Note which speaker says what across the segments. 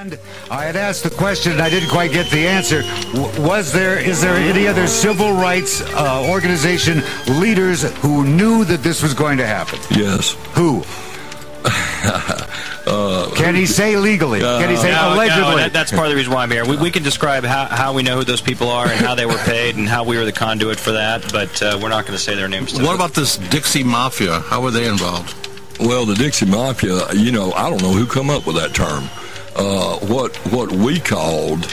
Speaker 1: And I had asked the question and I didn't quite get the answer. Is there any other civil rights organization leaders who knew that this was going to happen?
Speaker 2: Yes.
Speaker 1: Who? Can he say legally? Can he say allegedly?
Speaker 3: No, that's part of the reason why I'm here. We can describe how we know who those people are and how they were paid and how we were the conduit for that, but we're not going to say their names today.
Speaker 4: What about this Dixie Mafia? How were they involved?
Speaker 2: Well, the Dixie Mafia, I don't know who come up with that term. What we called,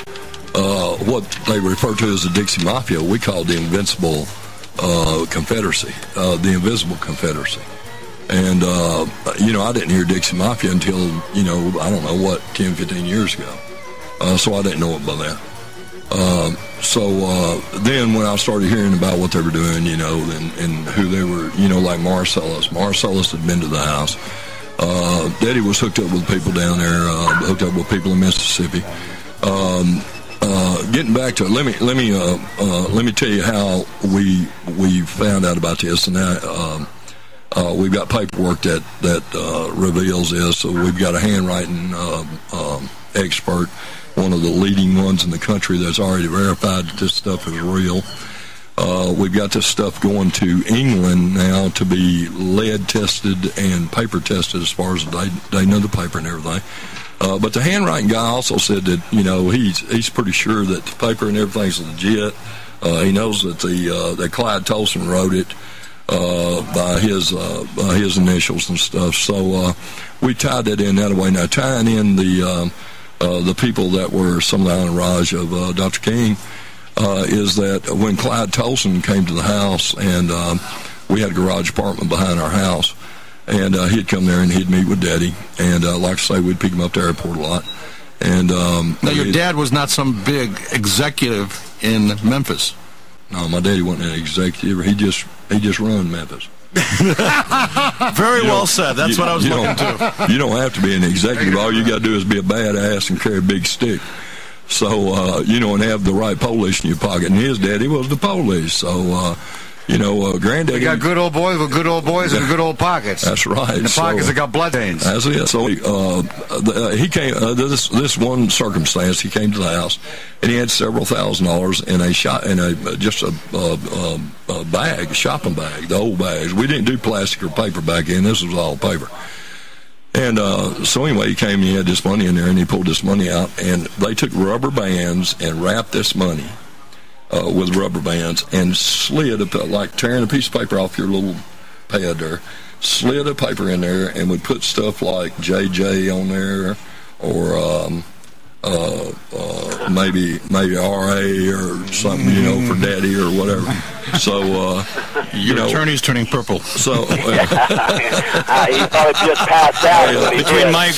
Speaker 2: what they refer to as the Dixie Mafia, we called the Invincible Confederacy, the Invisible Confederacy. And, I didn't hear Dixie Mafia until, I don't know 10, 15 years ago. So I didn't know it by then. Then when I started hearing about what they were doing, and who they were, like Marcellus had been to the house. Daddy was hooked up with people down there, hooked up with people in Mississippi. Getting back to it, let me tell you how we found out about this, and we've got paperwork that reveals this. So we've got a handwriting expert, one of the leading ones in the country that's already verified that this stuff is real. We've got this stuff going to England now to be lead tested and paper tested as far as they know the paper and everything. But the handwriting guy also said that, he's pretty sure that the paper and everything's legit. He knows that that Clyde Tolson wrote it by his initials and stuff. So we tied that in that way. Now, tying in the people that were some of the entourage of Dr. King, is that when Clyde Tolson came to the house, and we had a garage apartment behind our house, and he'd come there and he'd meet with Daddy, and like I say, we'd pick him up to the airport a lot. And
Speaker 4: now, your dad was not some big executive in Memphis.
Speaker 2: No, my daddy wasn't an executive. He just run Memphis.
Speaker 4: Very well said. That's what I was looking to.
Speaker 2: You don't have to be an executive. All you got to do is be a badass and carry a big stick. So, and have the right police in your pocket. And his daddy was the police. So, granddaddy.
Speaker 1: You got good old boys with good old boys and good old pockets.
Speaker 2: That's right.
Speaker 1: And the pockets that got blood stains.
Speaker 2: That's it. So, he came, this one circumstance, he came to the house, and he had several $1,000s in a bag, a shopping bag, the old bags. We didn't do plastic or paper back then. This was all paper. And so anyway, he came and he had this money in there, and he pulled this money out, and they took rubber bands and wrapped this money with rubber bands and slid, like tearing a piece of paper off your little pad there, slid a paper in there, and would put stuff like JJ on there, or maybe RA or something, for Daddy or whatever. So,
Speaker 4: your attorney's turning purple.
Speaker 2: So,
Speaker 5: he probably just passed out.
Speaker 3: Between
Speaker 1: we might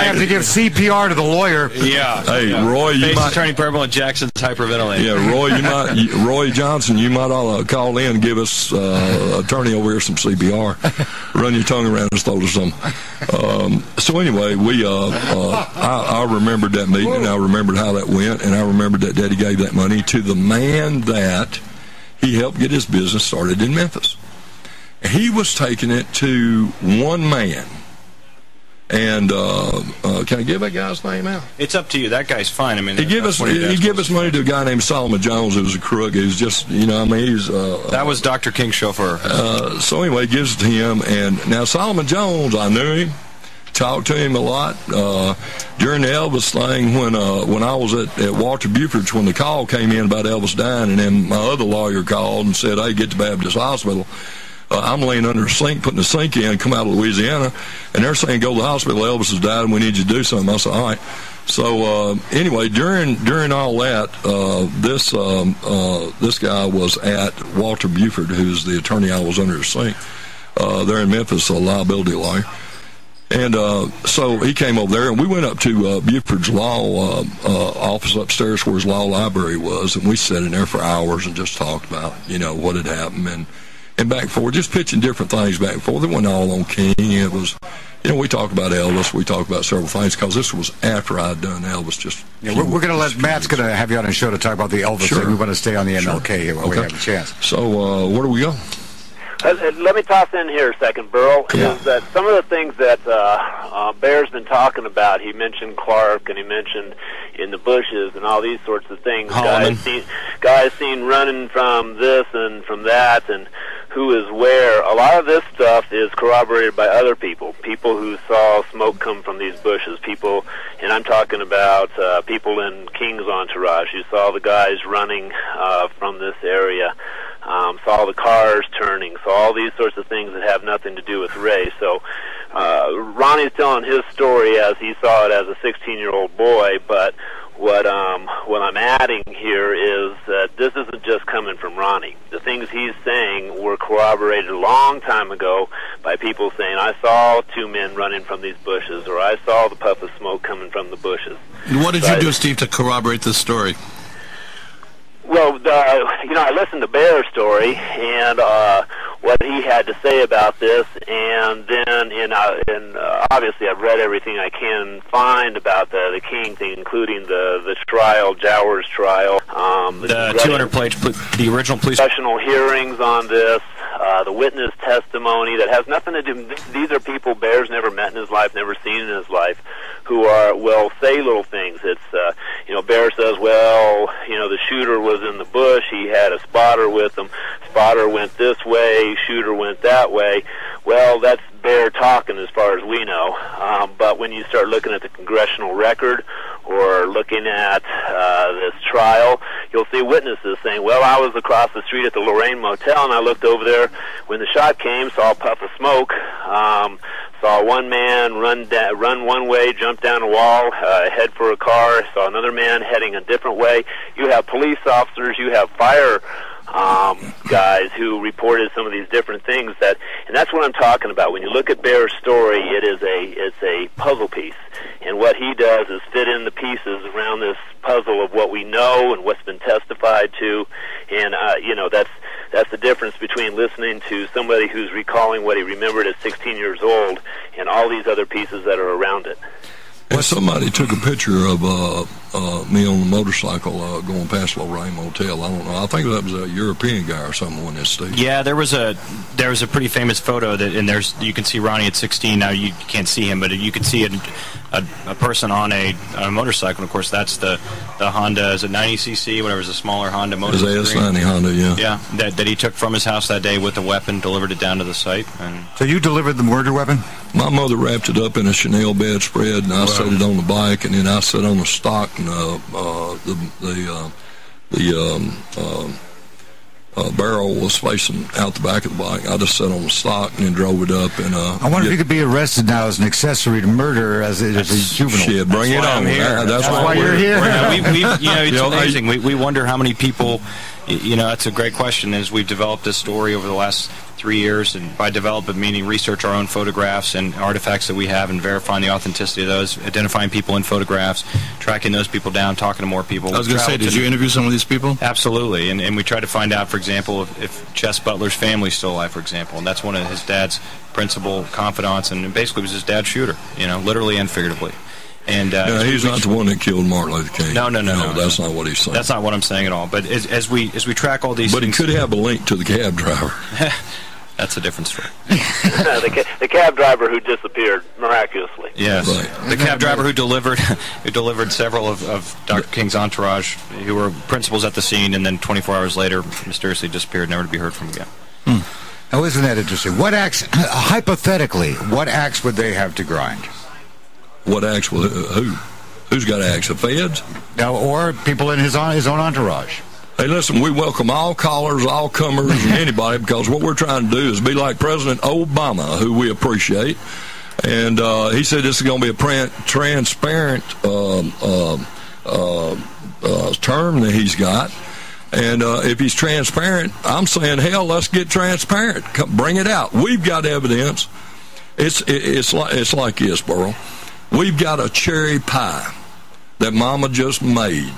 Speaker 1: have to give CPR to the lawyer.
Speaker 3: Yeah.
Speaker 2: Hey, Roy, you might
Speaker 3: turning purple and Jackson's hyperventilating.
Speaker 2: Yeah, Roy Johnson, you might ought to call in and give us attorney over here some CPR. Run your tongue around his throat or something. So anyway, I remembered that meeting, and I remembered how that went, and I remembered that Daddy gave that money to the man that he helped get his business started in Memphis. He was taking it to one man. And can I give that guy's name out?
Speaker 3: It's up to you. That guy's fine. I mean,
Speaker 2: he gave us money to a guy named Solomon Jones, who was a crook. He was just, that
Speaker 3: was Dr. King's chauffeur.
Speaker 2: So anyway, he gives it to him. And now Solomon Jones, I knew him. Talked to him a lot during the Elvis thing when I was at Walter Buford's, when the call came in about Elvis dying, and then my other lawyer called and said, "Hey, get to Baptist Hospital. I'm laying under a sink, putting a sink in, come out of Louisiana, and they're saying go to the hospital. Elvis has died, and we need you to do something." I said, "All right." So anyway, during all that, this guy was at Walter Buford, who's the attorney I was under the sink there in Memphis, a liability lawyer. And so he came over there, and we went up to Buford's law office upstairs where his law library was, and we sat in there for hours and just talked about, what had happened, and back and forth, just pitching different things back and forth. It wasn't all on King. It was, we talked about Elvis. We talked about several things, because this was after I'd done Elvis.
Speaker 1: We're going to let Matt's going to have you on the show to talk about the Elvis thing. We want to stay on the MLK here while we have a chance.
Speaker 2: So where do we go?
Speaker 5: Let me toss in here a second, Burl, is that some of the things that Baer's been talking about, he mentioned Clark, and he mentioned in the bushes and all these sorts of things, guys seen running from this and from that, and who is where. A lot of this stuff is corroborated by other people who saw smoke come from these bushes, people, and I'm talking about people in King's entourage who saw the guys running from this area, saw the cars turning, saw all these sorts of things that have nothing to do with Ray. So Ronnie's telling his story as he saw it as a 16-year-old boy, but what I'm adding here is that this isn't just coming from Ronnie. The things he's saying were corroborated a long time ago by people saying, I saw two men running from these bushes, or I saw the puff of smoke coming from the bushes.
Speaker 4: What did you do, Steve, to corroborate this story?
Speaker 5: Well, I listened to Baer's story and what he had to say about this, and then obviously I've read everything I can find about the King thing, including the trial, Jowers trial,
Speaker 3: the 200-page, the original police
Speaker 5: professional hearings on this, the witness testimony that has nothing to do. These are people Baer's never met in his life, never seen in his life, who will say little things. It's Baer says, the shooter was in the bush, he had a spotter with him, spotter went this way, shooter went that way. Well, that's Baer talking as far as we know, but when you start looking at the congressional record or looking at this trial, you'll see witnesses saying, well, I was across the street at the Lorraine Motel and I looked over there when the shot came, saw a puff of smoke, saw one man run one way, jump down a wall, head for a car, saw another man heading a different way. You have police officers, you have fire guys who reported some of these different things, and that's what I'm talking about. When you look at Baer's story, it's a puzzle piece, and what he does is fit in the pieces around this puzzle of what we know and what's been testified to, and that's the difference between listening to somebody who's recalling what he remembered at 16 years old and all these other pieces that are around it.
Speaker 2: And somebody took a picture of me on the motorcycle going past Lorraine Motel. I don't know. I think that was a European guy or someone that stayed.
Speaker 3: Yeah, there was a pretty famous photo and you can see Ronnie at 16. Now you can't see him, but you can see a person on a motorcycle. And of course, that's the Honda. Is it 90cc? Whatever, is a smaller Honda motorcycle.
Speaker 2: It's a S90 Honda, yeah.
Speaker 3: Yeah, that he took from his house that day with a weapon, delivered it down to the site. And
Speaker 1: so you delivered the murder weapon?
Speaker 2: My mother wrapped it up in a Chanel bedspread, and I set it on the bike, and then I sat on the stock, and the barrel was facing out the back of the bike. I just sat on the stock and then drove it up. And
Speaker 1: I wonder if you could be arrested now as an accessory to murder as a juvenile.
Speaker 2: Shit, bring it on.
Speaker 1: That's why you're here.
Speaker 3: It's amazing. We wonder how many people. That's a great question. As we've developed this story over the last 3 years, and by develop it meaning research our own photographs and artifacts that we have and verifying the authenticity of those, identifying people in photographs, tracking those people down, talking to more people.
Speaker 4: I was going to say, did you interview some of these people?
Speaker 3: Absolutely, and we tried to find out, for example, if Chess Butler's family's still alive, for example, and that's one of his dad's principal confidants, and basically was his dad's shooter, literally and figuratively. And
Speaker 2: he's not the one that killed Martin Luther King.
Speaker 3: No,
Speaker 2: that's not what he's saying.
Speaker 3: That's not what I'm saying at all. But as we track all these,
Speaker 2: but he could have a link to the cab driver.
Speaker 3: That's a different story.
Speaker 5: The cab driver who disappeared miraculously.
Speaker 3: Yes, right. The cab driver who delivered several of Dr. King's entourage, who were principals at the scene, and then 24 hours later mysteriously disappeared, never to be heard from again.
Speaker 1: Now, isn't that interesting? What acts, hypothetically, what acts would they have to grind?
Speaker 2: What acts will who? Who's got acts? The feds?
Speaker 1: No, or people in his own entourage.
Speaker 2: Hey, listen, we welcome all callers, all comers, and anybody, because what we're trying to do is be like President Obama, who we appreciate. And he said this is going to be a transparent term that he's got. And if he's transparent, I'm saying, hell, let's get transparent. Bring it out. We've got evidence. It's like this, Burl. We've got a cherry pie that Mama just made,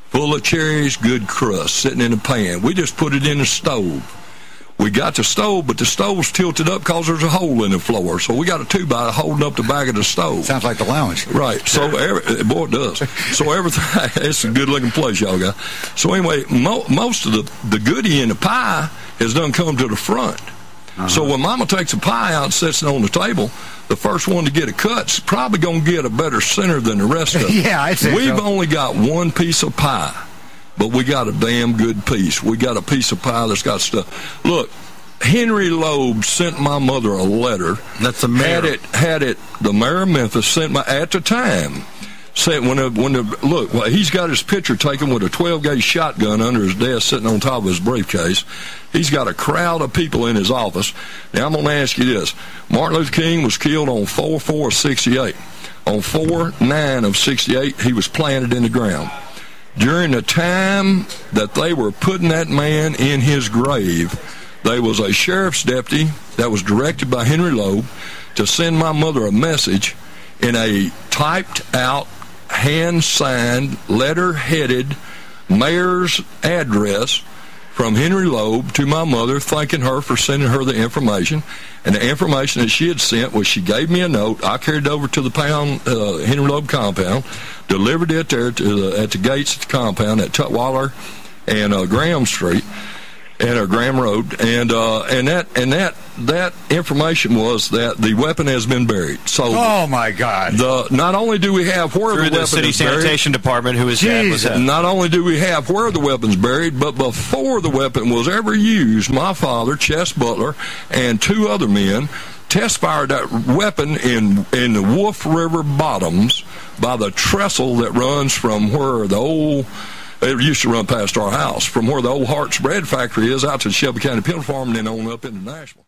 Speaker 2: full of cherries, good crust, sitting in a pan. We just put it in the stove. We got the stove, but the stove's tilted up because there's a hole in the floor. So we got a 2x holding up the back of the stove.
Speaker 1: Sounds like the lounge.
Speaker 2: Right. So, boy, it does. So everything, it's a good-looking place, y'all got. So anyway, most of the goodie in the pie has done come to the front. So when Mama takes a pie out and sets it on the table, the first one to get a cut's probably going to get a better center than the rest of them.
Speaker 1: Yeah, I'd say
Speaker 2: We've
Speaker 1: so.
Speaker 2: only got one piece of pie, but we got a damn good piece. We got a piece of pie that's got stuff. Look, Henry Loeb sent my mother a letter.
Speaker 4: That's the mayor.
Speaker 2: The mayor of Memphis sent my, at the time, said look, well, he's got his picture taken with a 12-gauge shotgun under his desk sitting on top of his briefcase. He's got a crowd of people in his office. Now, I'm going to ask you this. Martin Luther King was killed on 4/4 of 68. On 4/9 of 68, he was planted in the ground. During the time that they were putting that man in his grave, there was a sheriff's deputy that was directed by Henry Loeb to send my mother a message in a typed-out, hand-signed, letter-headed mayor's address from Henry Loeb to my mother, thanking her for sending her the information. And the information that she had sent was she gave me a note. I carried it over to the Henry Loeb compound, delivered it there at the gates of the compound at Tutwiler and Graham Street. And Graham Road, and that information was that the weapon has been buried. So,
Speaker 1: oh my God!
Speaker 2: Not only do we have where
Speaker 3: through
Speaker 2: the weapon
Speaker 3: the city
Speaker 2: is buried,
Speaker 3: sanitation department, who his dad was at.
Speaker 2: Not only do we have where the weapon's buried, but before the weapon was ever used, my father, Chess Butler, and two other men test fired that weapon in the Wolf River bottoms by the trestle that runs from where the old. It used to run past our house, from where the old Hart's Bread Factory is out to the Shelby County Penal Farm and then on up into Nashville.